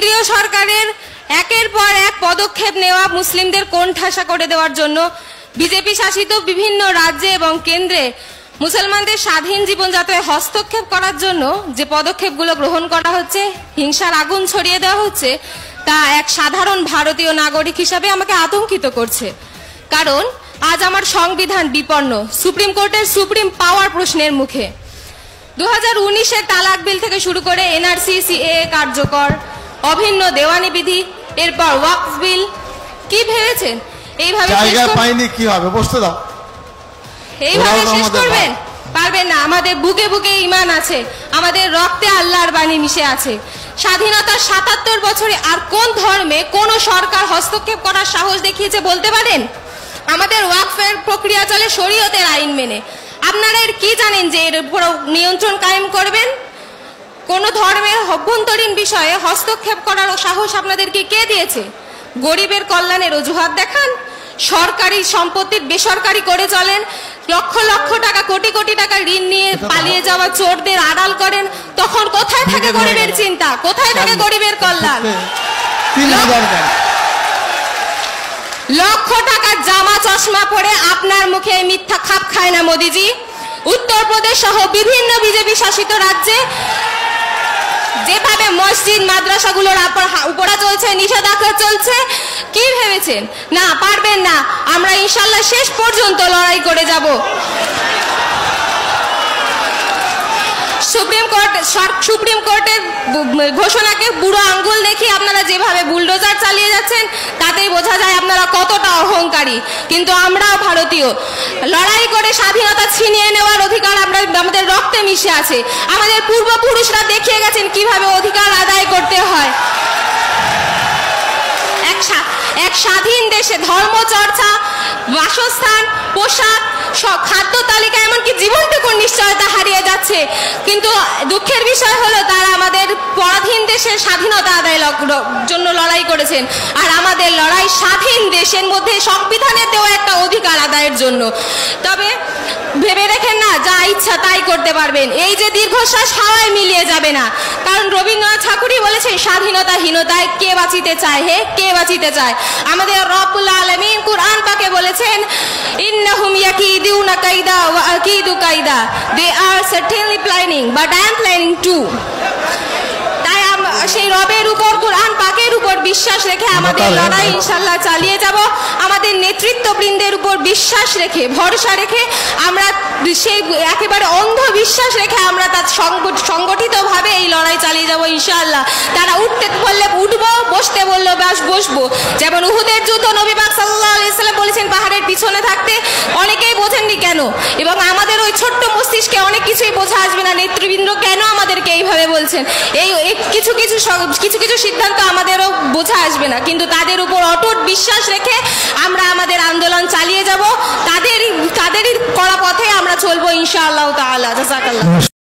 কেন্দ্রীয় সরকারের একের পর এক পদক্ষেপ নেওয়া মুসলিমদের কোণঠাসা করে দেওয়ার জন্য বিজেপি শাসিত বিভিন্ন রাজ্যে এবং কেন্দ্রে মুসলমানদের স্বাধীন জীবনযাত্রায় হস্তক্ষেপ করার জন্য যে পদক্ষেপগুলো গ্রহণ করা হচ্ছে, হিংসার আগুন ছড়িয়ে দেওয়া হচ্ছে, তা এক সাধারণ ভারতীয় নাগরিক হিসাবে আমাকে আতঙ্কিত করছে। কারণ আজ আমার সংবিধান বিপন্ন, সুপ্রিম কোর্টের সুপ্রিম পাওয়ার প্রশ্নের মুখে। 2019-এর তালাক বিল থেকে শুরু করে এনআরসি, সিএএ কার্যকর, অভিন্ন দেওয়ানি বিধি, এরপর ওয়াকফ বিল। কি ভেবেছেন এইভাবে জায়গা পাইনি কি হবে? বসতে দাও। এইভাবে শেষ করবেন? পারবেন না। আমাদের বুকে বুকে ঈমান আছে, আমাদের রক্তে আল্লাহর বাণী মিশে আছে। স্বাধীনতার 77 বছরে আর কোন ধর্মে কোন সরকার হস্তক্ষেপ করার সাহস দেখিয়েছে বলতে পারেন? আমাদের ওয়াকফের প্রক্রিয়া চলে শরীয়তের আইন মেনে। আপনারা এর কি জানেন যে এর উপর নিয়ন্ত্রণ কায়েম করবেন? কোন ধর্মের অভ্যন্তরীণ বিষয়ে হস্তক্ষেপ করার সাহস আপনাদেরকে কে দিয়েছে? গরিবের কল্যাণের অজুহাত দেখান, সরকারি সম্পত্তির বেসরকারি করে চলেন, লক্ষ লক্ষ টাকা, কোটি কোটি টাকা ঋণ নিয়ে পালিয়ে যাওয়া চোরদের আড়াল করেন। তখন কোথায় থাকে গরিবের চিন্তা? কোথায় থাকে গরিবের কল্যাণ? লক্ষ টাকার জামা চশমা পরে আপনার মুখে মিথ্যা খাপ খায় না মোদিজি। উত্তরপ্রদেশ সহ বিভিন্ন বিজেপি শাসিত রাজ্যে যেভাবে মসজিদ মাদ্রাসাগুলোর উপরা চলছে, নিষেধাজ্ঞা চলছে, কি ভেবেছেন? না, পারবেন না। আমরা ইনশাল্লাহ শেষ পর্যন্ত লড়াই করে যাব। সুপ্রিম কোর্টের ঘোষণাকে বুড়ো আঙ্গুল দেখি আপনারা যেভাবে বুলডোজার চালিয়ে যাচ্ছেন, তাতেই বোঝা যায় আপনারা কতটা অহংকারী। কিন্তু আমরাও ভারতীয়, লড়াই করে স্বাধীনতা ছিনিয়ে নেওয়ার অধিকার আমাদের রক্তে মিশে আছে। আমাদের পূর্বপুরুষরা দেখিয়ে গেছেন কিভাবে অধিকার আদায় করতে হয়। এক স্বাধীন দেশে ধর্মচর্চা, বাসস্থান, পোশাক, খাদ্য তালিকা, এমনকি জীবনটুকুর নিশ্চয়তা হারিয়ে যাচ্ছে। কিন্তু দুঃখের বিষয় হলো তারা আমাদের পরাধীন দেশের স্বাধীনতা আদায়ের জন্য লড়াই করেছেন, আর আমাদের লড়াই স্বাধীন দেশের মধ্যে সংবিধানের দেওয়া একটা অধিকার আদায়ের জন্য। তবে ভেবে রেখেন না যা ইচ্ছা তাই করতে পারবেন, এই যে দীর্ঘশ্বাস হাওয়ায় মিলিয়ে যাবে না। কারণ রবীন্দ্রনাথ ঠাকুরই বলেছেন, স্বাধীনতাহীনতায় কে বাঁচিতে চায়? হে, কে বাঁচিতে চায়? আমাদের রব্বুল আলামিন কুরআন পাকে বলেছেন, ইন্নাহুম ইয়াকিদুনা কাইদা ওয়া আকিদু কাইদা, they are certainly planning but I am planning too. তাই সেই রবের উপর, কুরআন পাকের উপর বিশ্বাস রেখে আমাদের লড়াই ইনশাল্লাহ চালিয়ে যাব। আমাদের নেতৃত্ববৃন্দের উপর বিশ্বাস রেখে, ভরসা রেখে, আমরা সেই একেবারে অন্ধ বিশ্বাস রেখে আমরা তার সংগঠিতভাবে এই লড়াই চালিয়ে যাব ইনশাআল্লাহ। তারা উঠতে বললে উঠবো, বসতে বললে বসবো। যেমন উহুদের যুদ্ধ নবী পাক সাল্লাল্লাহু আলাইহি ওয়াসাল্লাম বলেছেন পাহাড়ের পিছনে থাকতে, অনেকেই বোঝেননি কেন। এবং আমাদের ওই ছোট্ট মস্তিষ্কে অনেক কিছুই বোঝা আসবে না, নেতৃবৃন্দ কেন আমাদেরকে এইভাবে বলছেন। এই কিছু কিছু সিদ্ধান্ত আমাদেরও বোঝা আসবে না, কিন্তু তাদের উপর অটুট বিশ্বাস রেখে আমরা আমাদের আন্দোলন চালিয়ে যাব। তাদেরই করা পথে আমরা চলবো ইনশাআল্লাহ তাআলা। জাযাকাল্লাহ।